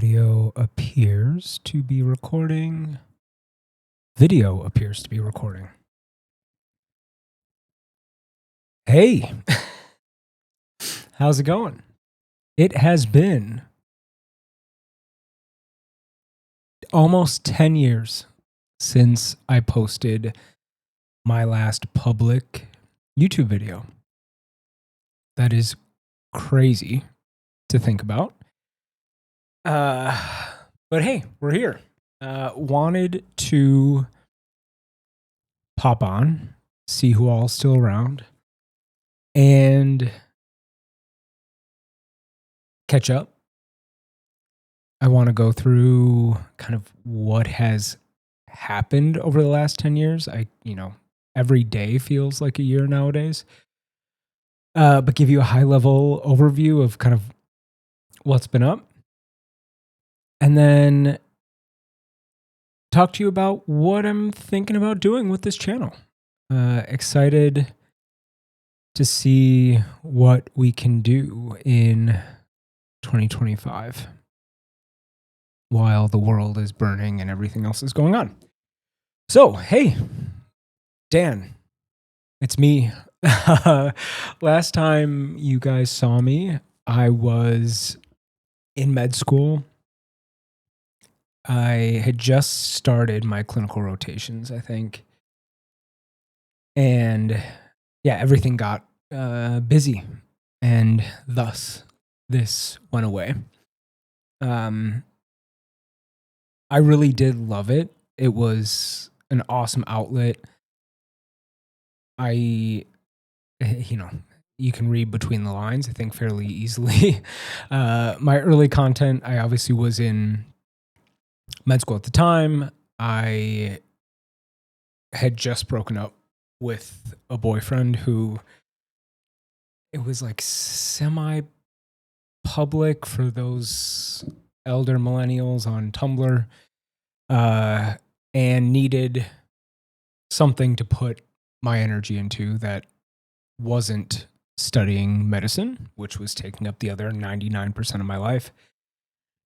Audio appears to be recording. Video appears to be recording. Hey, how's it going? It has been almost 10 years since I posted my last public YouTube video. That is crazy to think about. But hey, we're here. Wanted to pop on, see who all's still around, and catch up. I want to go through kind of what has happened over the last 10 years. Every day feels like a year nowadays. But give you a high level overview of kind of what's been up. And then talk to you about what I'm thinking about doing with this channel. Excited to see what we can do in 2025 while the world is burning and everything else is going on. So, hey, Dan, it's me. Last time you guys saw me, I was in med school. I had just started my clinical rotations, I think. And yeah, everything got busy, and thus this went away. I really did love it. It was an awesome outlet. You can read between the lines, I think, fairly easily. My early content, I obviously was in med school at the time. I had just broken up with a boyfriend who, it was like semi-public for those elder millennials on Tumblr, and needed something to put my energy into that wasn't studying medicine, which was taking up the other 99% of my life.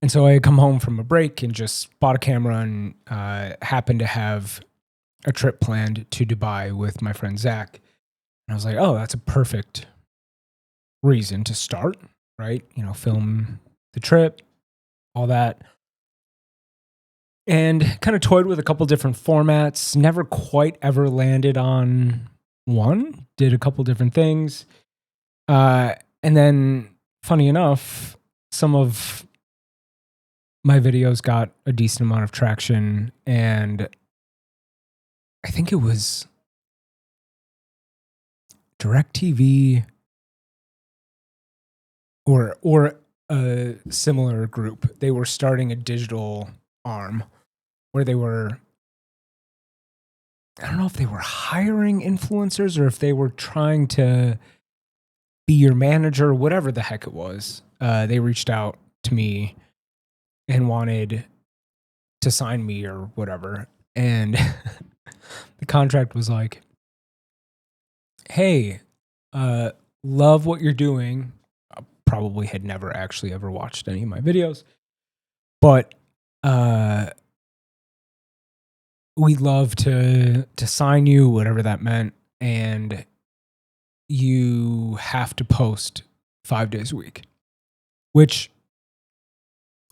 And so I had come home from a break and just bought a camera and happened to have a trip planned to Dubai with my friend Zach. And I was like, oh, that's a perfect reason to start, right? Film the trip, all that. And kind of toyed with a couple different formats, never quite ever landed on one, did a couple different things. And then, funny enough, some of my videos got a decent amount of traction, and I think it was DirecTV or a similar group. They were starting a digital arm where they were, I don't know if they were hiring influencers or if they were trying to be your manager, whatever the heck it was. They reached out to me and wanted to sign me or whatever. And the contract was like, hey, love what you're doing. I probably had never actually ever watched any of my videos, but we'd love to sign you, whatever that meant. And you have to post 5 days a week, which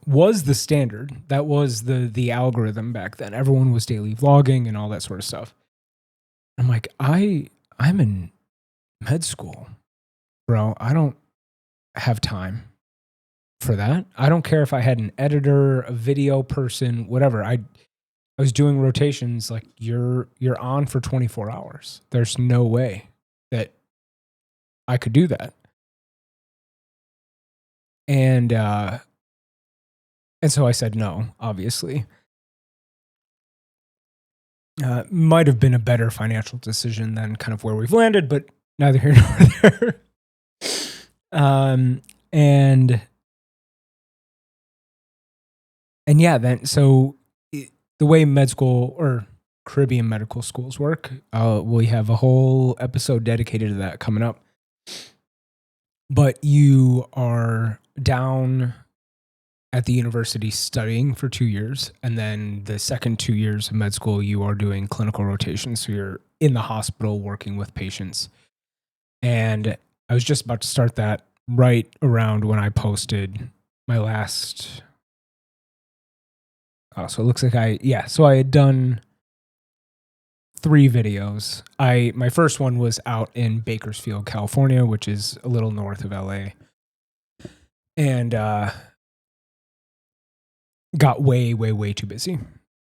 was the standard. That was the algorithm back then. Everyone was daily vlogging and all that sort of stuff. I'm like, I'm in med school, bro. I don't have time for that. I don't care if I had an editor, a video person, whatever. I was doing rotations. Like, you're on for 24 hours. There's no way that I could do that. And so I said no, obviously. Might have been a better financial decision than kind of where we've landed, but neither here nor there. And yeah, then so the way med school or Caribbean medical schools work, we have a whole episode dedicated to that coming up. But you are down at the university studying for 2 years. And then the second 2 years of med school, you are doing clinical rotations. So you're in the hospital working with patients. And I was just about to start that right around when I posted my last. Oh, so it looks like so I had done 3 videos. My first one was out in Bakersfield, California, which is a little north of LA. And got way, way, way too busy.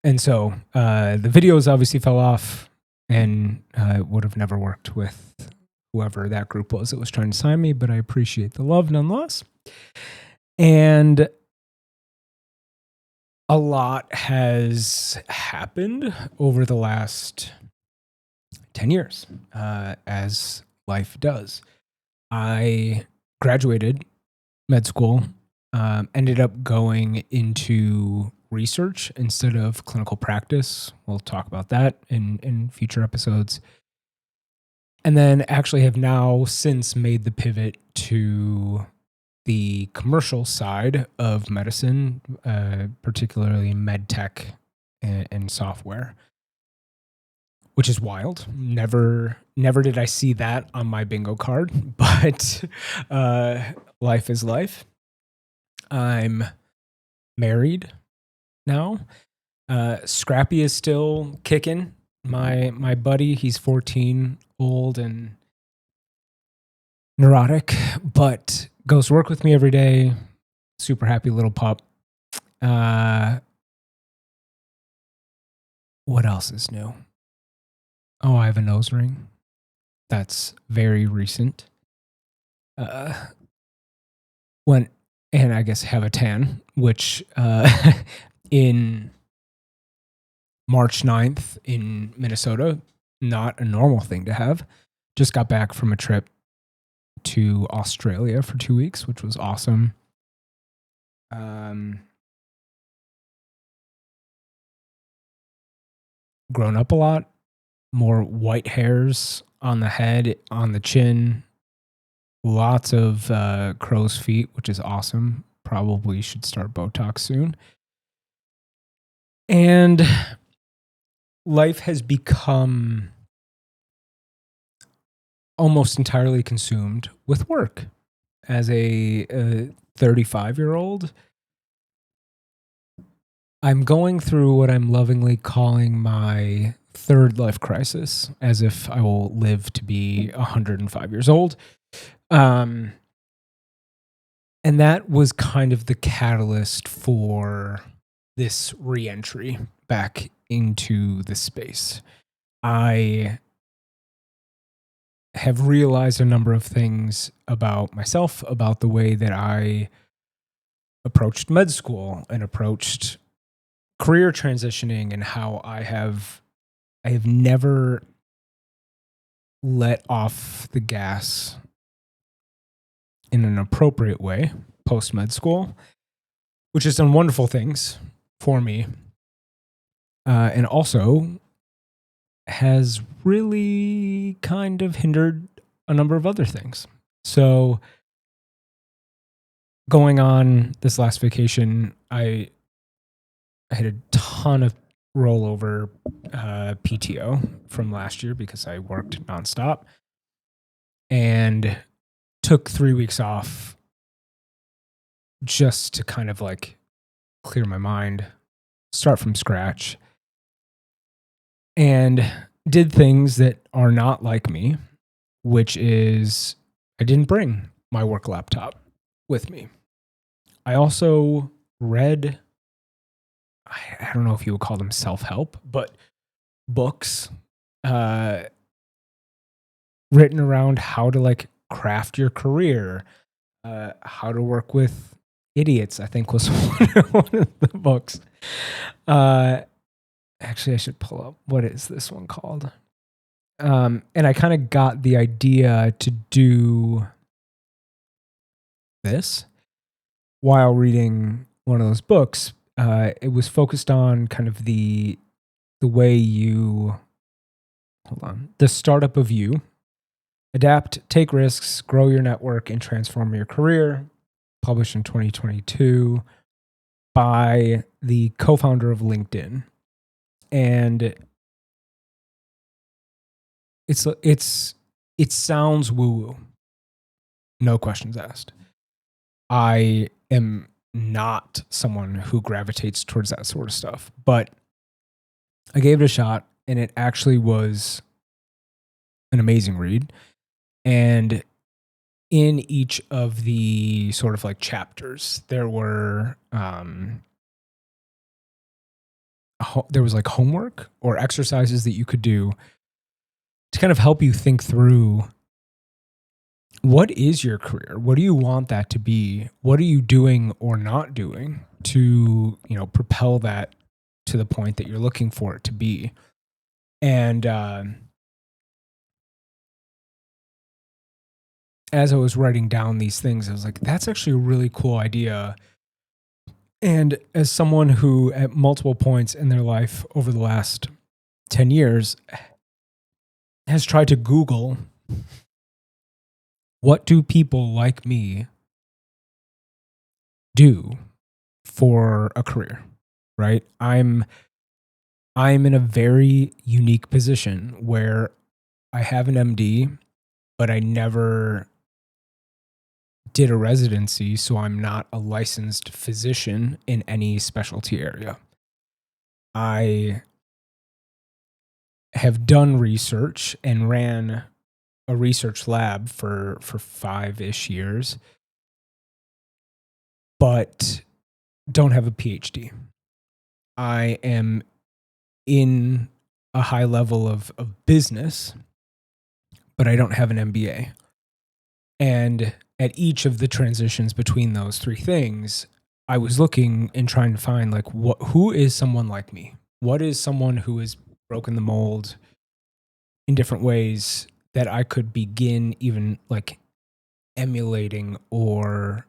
And so the videos obviously fell off and would have never worked with whoever that group was that was trying to sign me, but I appreciate the love nonetheless. And a lot has happened over the last 10 years, as life does. I graduated med school, ended up going into research instead of clinical practice. We'll talk about that in future episodes. And then actually have now since made the pivot to the commercial side of medicine, particularly MedTech and software, which is wild. Never did I see that on my bingo card, but life is life. I'm married now. Scrappy is still kicking. My buddy, he's 14, old and neurotic, but goes to work with me every day. Super happy little pup. What else is new? Oh, I have a nose ring. That's very recent. And I guess have a tan, which in March 9th in Minnesota, not a normal thing to have. Just got back from a trip to Australia for 2 weeks, which was awesome. Grown up a lot, more white hairs on the head, on the chin, lots of crow's feet, which is awesome. Probably should start Botox soon. And life has become almost entirely consumed with work. As a 35-year-old, I'm going through what I'm lovingly calling my third life crisis, as if I will live to be 105 years old. And that was kind of the catalyst for this re-entry back into the space. I have realized a number of things about myself, about the way that I approached med school and approached career transitioning, and how I have never let off the gas in an appropriate way post med school, which has done wonderful things for me, and also has really kind of hindered a number of other things. So going on this last vacation, I had a ton of rollover PTO from last year because I worked nonstop, and took 3 weeks off just to kind of like clear my mind, start from scratch, and did things that are not like me, which is I didn't bring my work laptop with me. I also read, I don't know if you would call them self-help, but books written around how to like craft your career, how to work with idiots, I think was one of the books. Actually, I should pull up, what is this one called? And I kind of got the idea to do this while reading one of those books. It was focused on kind of the way you, the startup of you, adapt, take risks, grow your network, and transform your career, published in 2022. by the co-founder of LinkedIn. And it sounds woo-woo. No questions asked. I am not someone who gravitates towards that sort of stuff, but I gave it a shot, and it actually was an amazing read. And in each of the sort of like chapters, there were there was like homework or exercises that you could do to kind of help you think through, what is your career? What do you want that to be? What are you doing or not doing to, propel that to the point that you're looking for it to be? And as I was writing down these things, I was like, that's actually a really cool idea. And as someone who at multiple points in their life over the last 10 years has tried to Google, what do people like me do for a career, right? I'm in a very unique position where I have an MD, but I never did a residency, so I'm not a licensed physician in any specialty area. I have done research and ran a research lab for 5-ish years, but don't have a PhD. I am in a high level of business, but I don't have an MBA. And at each of the transitions between those three things, I was looking and trying to find like, who is someone like me? What is someone who has broken the mold in different ways that I could begin even like emulating or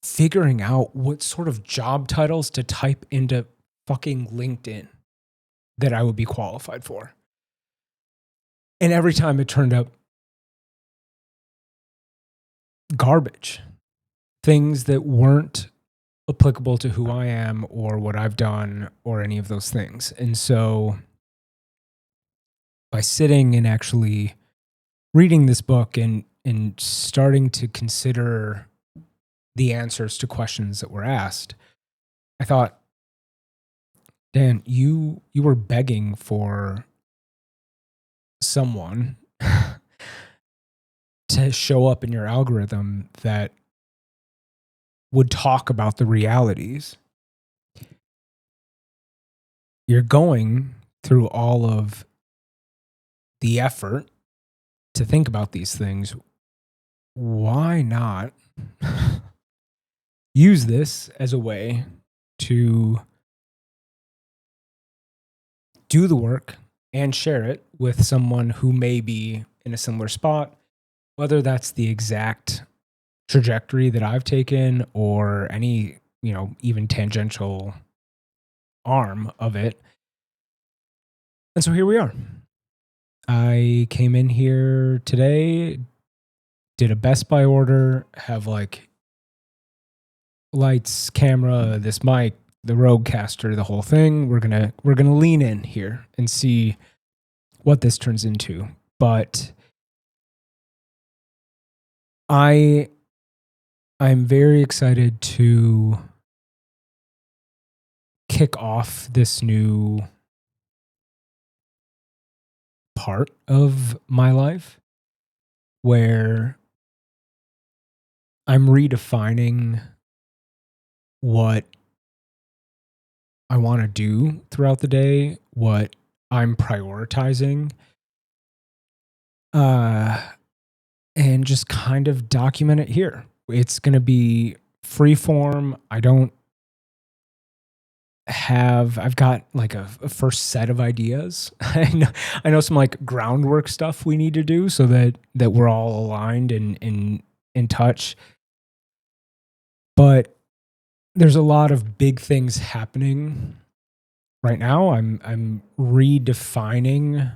figuring out what sort of job titles to type into fucking LinkedIn that I would be qualified for. And every time it turned up garbage, things that weren't applicable to who I am or what I've done or any of those things. And so by sitting and actually reading this book and starting to consider the answers to questions that were asked, I thought, Dan, you were begging for someone to show up in your algorithm that would talk about the realities. You're going through all of the effort to think about these things. Why not use this as a way to do the work and share it with someone who may be in a similar spot, whether that's the exact trajectory that I've taken or any, even tangential arm of it. And so here we are. I came in here today, did a Best Buy order, have like lights, camera, this mic, the Rodecaster, the whole thing. We're gonna lean in here and see what this turns into. But I'm very excited to kick off this new part of my life where I'm redefining what I want to do throughout the day, what I'm prioritizing, and just kind of document it here. It's going to be free form. I've got like a first set of ideas. I know some like groundwork stuff we need to do so that we're all aligned and in touch. But there's a lot of big things happening right now. I'm redefining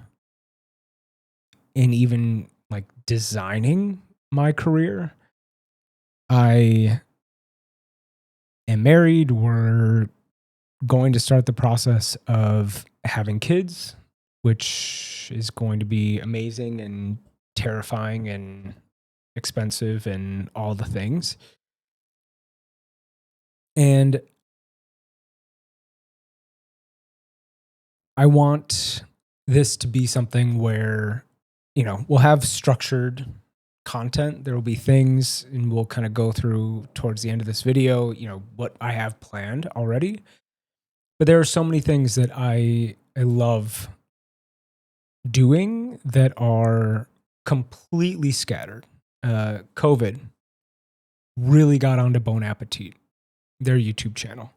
and even like designing my career. I am married. We're going to start the process of having kids, which is going to be amazing and terrifying and expensive and all the things. And I want this to be something where, we'll have structured content. There will be things, and we'll kind of go through towards the end of this video, what I have planned already. But there are so many things that I love doing that are completely scattered. COVID really got onto Bon Appetit, their YouTube channel.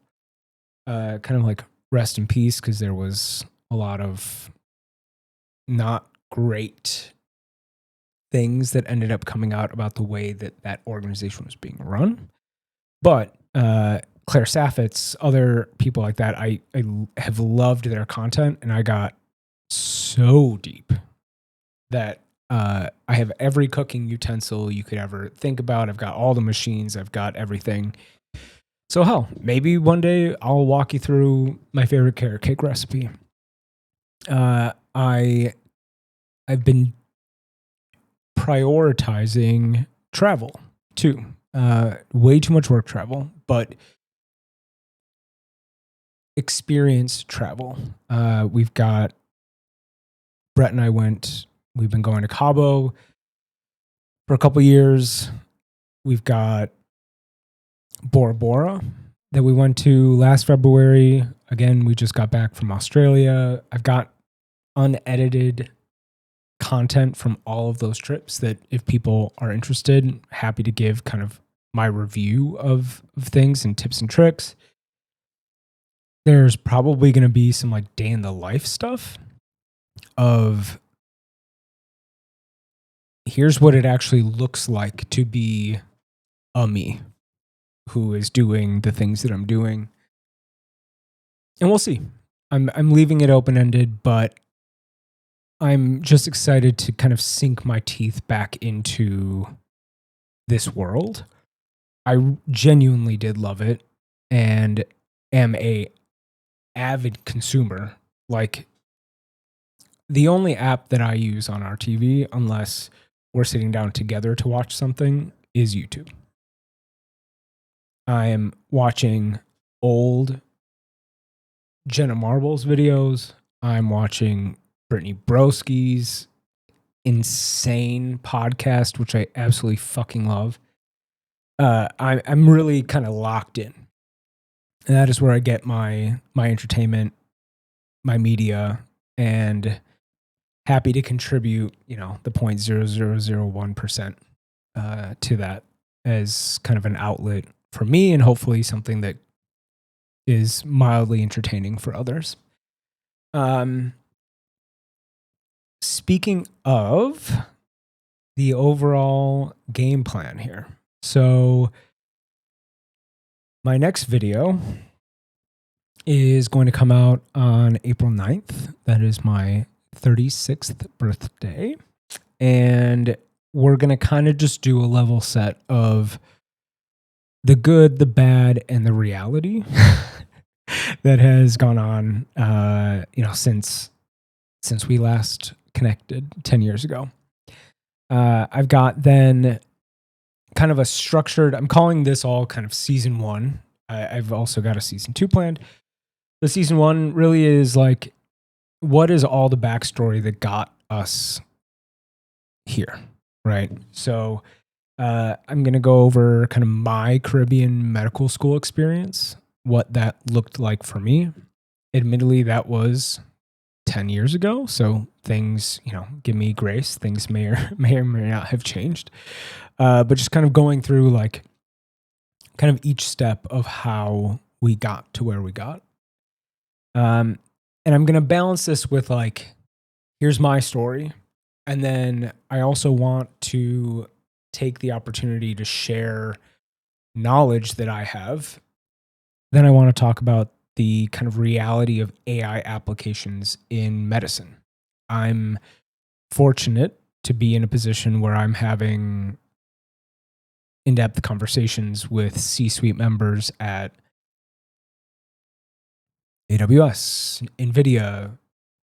Kind of like rest in peace, because there was a lot of not great things that ended up coming out about the way that organization was being run. But Claire Saffitz, other people like that, I have loved their content, and I got so deep that I have every cooking utensil you could ever think about. I've got all the machines. I've got everything. So hell, maybe one day I'll walk you through my favorite carrot cake recipe. I've been prioritizing travel too. Way too much work travel, but experience travel. We've got Brett and I we've been going to Cabo for a couple years. We've got Bora Bora that we went to last February. Again, we just got back from Australia. I've got unedited content from all of those trips that if people are interested, happy to give kind of my review of things and tips and tricks. There's probably going to be some like day in the life stuff of here's what it actually looks like to be a me who is doing the things that I'm doing. And we'll see. I'm leaving it open-ended, but I'm just excited to kind of sink my teeth back into this world. I genuinely did love it and am a avid consumer. Like, the only app that I use on our TV, unless we're sitting down together to watch something, is YouTube. I am watching old Jenna Marbles videos. I'm watching Brittany Broski's insane podcast, which I absolutely fucking love. I'm really kind of locked in. And that is where I get my entertainment, my media, and happy to contribute, the 0.0001% to that as kind of an outlet for me, and hopefully something that is mildly entertaining for others. Speaking of the overall game plan here. So my next video is going to come out on April 9th. That is my 36th birthday. And we're going to kind of just do a level set of the good, the bad, and the reality that has gone on, since we last connected 10 years ago. I've got then kind of a structured, I'm calling this all kind of season 1. I've also got a season 2 planned. The season 1 really is like, what is all the backstory that got us here, right? So I'm going to go over kind of my Caribbean medical school experience, what that looked like for me. Admittedly, that was 10 years ago. So things, give me grace. Things may or may not have changed. But just kind of going through like kind of each step of how we got to where we got. And I'm going to balance this with like, here's my story. And then I also want to take the opportunity to share knowledge that I have. Then I want to talk about the kind of reality of AI applications in medicine. I'm fortunate to be in a position where I'm having in-depth conversations with C-suite members at AWS, NVIDIA,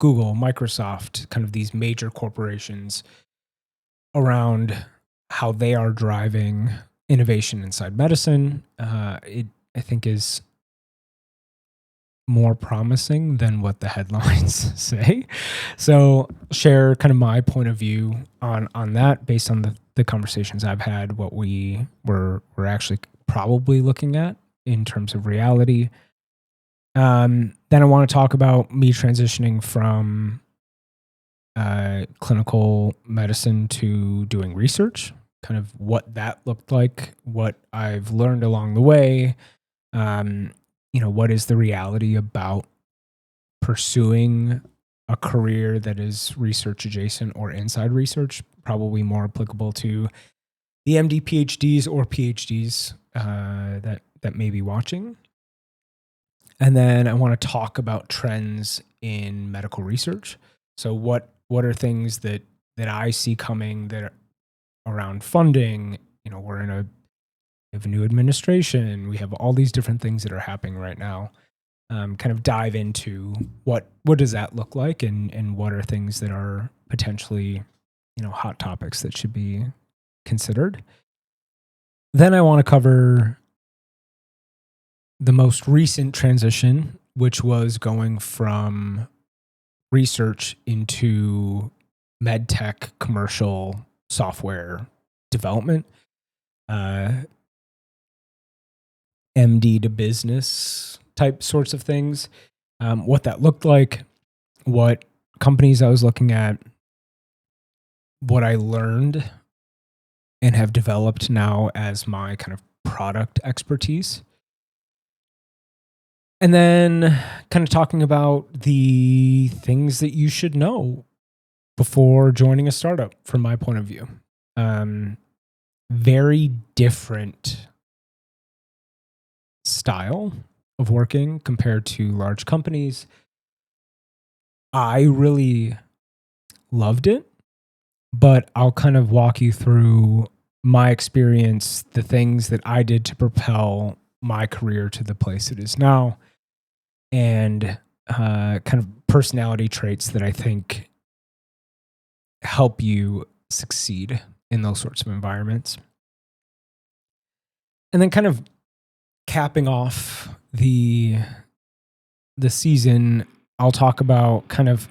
Google, Microsoft, kind of these major corporations around how they are driving innovation inside medicine. It, I think, is more promising than what the headlines say. So share kind of my point of view on that based on the conversations I've had, what we're actually probably looking at in terms of reality. Then I want to talk about me transitioning from clinical medicine to doing research, kind of what that looked like, what I've learned along the way. What is the reality about pursuing a career that is research adjacent or inside research, probably more applicable to the MD, PhDs or PhDs that may be watching. And then I want to talk about trends in medical research. So what are things that I see coming that are around funding? We're in we have a new administration. We have all these different things that are happening right now. Kind of dive into what does that look like, and what are things that are potentially, hot topics that should be considered. Then I want to cover the most recent transition, which was going from research into MedTech commercial software development, MD to business type sorts of things, what that looked like, what companies I was looking at, what I learned and have developed now as my kind of product expertise. And then kind of talking about the things that you should know before joining a startup from my point of view. Very different style of working compared to large companies. I really loved it, but I'll kind of walk you through my experience, the things that I did to propel my career to the place it is now, and kind of personality traits that I think help you succeed in those sorts of environments. And then kind of capping off the season, I'll talk about kind of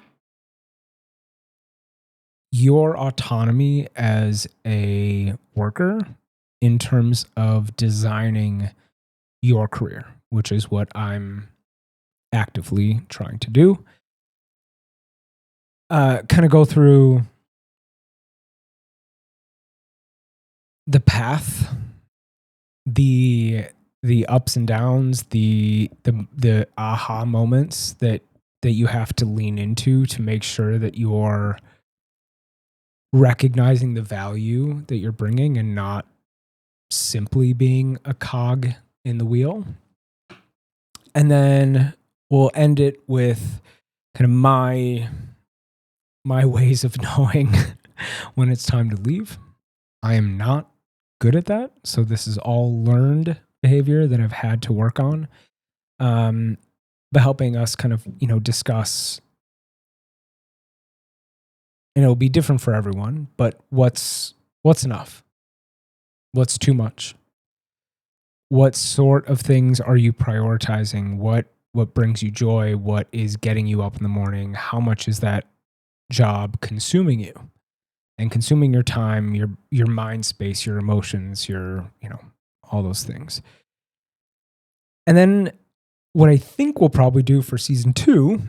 your autonomy as a worker in terms of designing your career, which is what I'm actively trying to do. Kind of go through the path, the ups and downs, the aha moments that you have to lean into to make sure that you're recognizing the value that you're bringing and not simply being a cog in the wheel. And then we'll end it with kind of my ways of knowing when it's time to leave. I am not good at that. So this is all learned behavior that I've had to work on. But helping us kind of, discuss, and it'll be different for everyone, but what's enough? What's too much? What sort of things are you prioritizing? What brings you joy? What is getting you up in the morning? How much is that job consuming you and consuming your time, your mind space, your emotions, your, all those things. And then what I think we'll probably do for season 2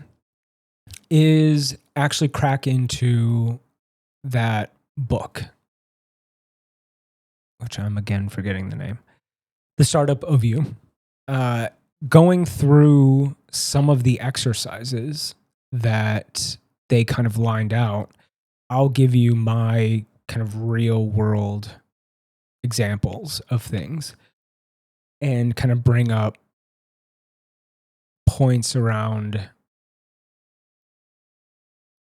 is actually crack into that book, which I'm again forgetting the name, The Startup of You, going through some of the exercises that they kind of lined out. I'll give you my kind of real world examples of things and kind of bring up points around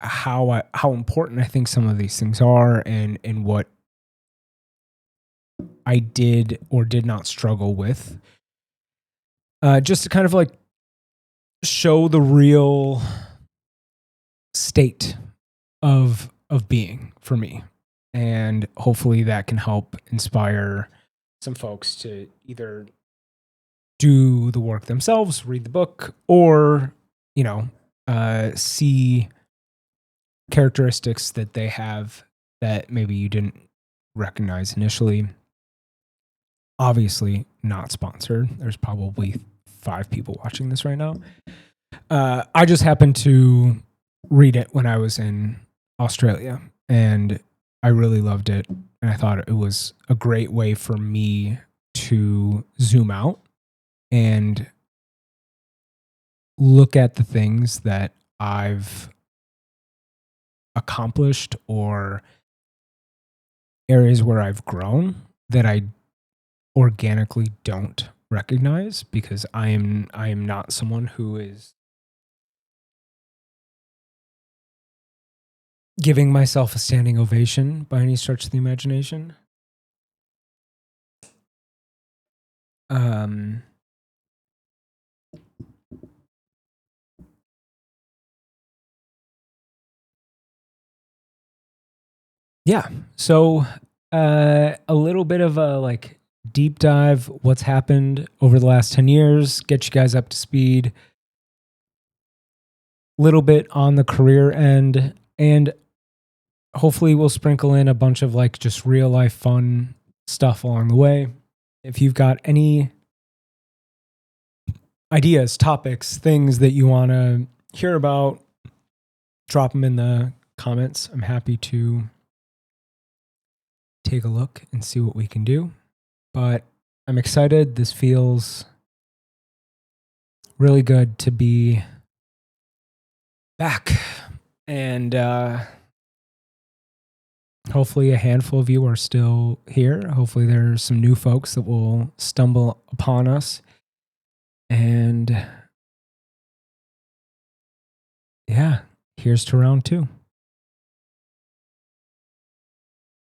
how important I think some of these things are, and what I did or did not struggle with. Just to kind of like show the real state of being for me. And hopefully that can help inspire some folks to either do the work themselves, read the book, or, see characteristics that they have that maybe you didn't recognize initially. Obviously not sponsored. There's probably 5 people watching this right now. I just happened to read it when I was in Australia, and I really loved it. And I thought it was a great way for me to zoom out and look at the things that I've accomplished or areas where I've grown that I organically don't recognize, because I am not someone who is giving myself a standing ovation by any stretch of the imagination. Yeah. So a little bit of a deep dive, what's happened over the last 10 years, get you guys up to speed, little bit on the career end, and hopefully we'll sprinkle in a bunch of just real life fun stuff along the way. If you've got any ideas, topics, things that you want to hear about, drop them in the comments. I'm happy to take a look and see what we can do. But I'm excited. This feels really good to be back. And hopefully a handful of you are still here. Hopefully there's some new folks that will stumble upon us. And yeah, here's to round 2.